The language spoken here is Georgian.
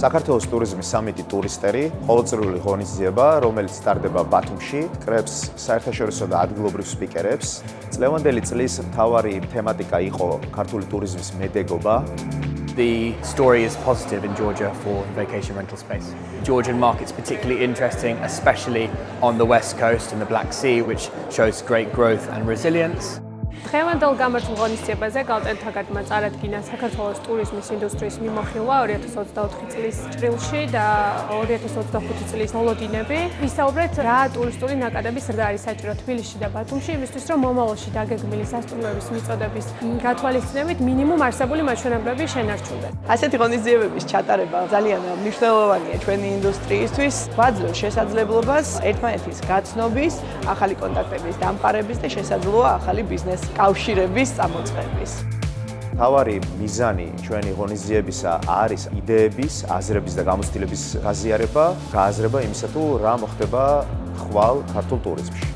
საქართველოს ტურიზმის სამიტი ტურისტერი ყოველწლიური ღონისძიება, რომელიც სტარდება ბათუმში, კრებს საერთაშორისო და ადგილობრივ სპიკერებს. წლევანდელი წლის მთავარი თემატიკა იყო ქართული ტურიზმის მედეგობა. The story is positive in Georgia for the vacation rental space. The Georgian market's particularly interesting, especially on the west coast and the Black Sea, which shows great growth and resilience. დღევანდელ გამართულ ღონისძიებაზე გალტენთაგადმა წარადგინა საქართველოს ტურიზმის ინდუსტრიის მიმოხილვა 2024 წლის ჭრილში და 2025 წლის მოლოდინები. ვისაუბრეთ რა ტურისტული ნაკადები ზრდა არის საჭირო თბილისში და ბათუმში, იმისთვის რომ მომავალში დაგეგმილი სასტუმროების მიწოდების გათვალისწინებით მინიმუმ არსებული მაჩვენებლები შენარჩუნდეს. ასეთი ღონისძიებების ჩატარება ძალიან მნიშვნელოვანია ჩვენი ინდუსტრიისთვის. გვაძლევს შესაძლებლობას ერთმანეთის გაცნობის, ახალი კონტაქტების დამყარების და შესაძლოა ახალი ბიზნეს კავშირების წამოწყების. მთავარი მიზანი ჩვენი ღონისძიებისა არის იდეების, აზრების და გამოცდილების გაზიარება, გააზრება იმისა თუ რა მოხდება ხვალ ქართულ ტურიზმში.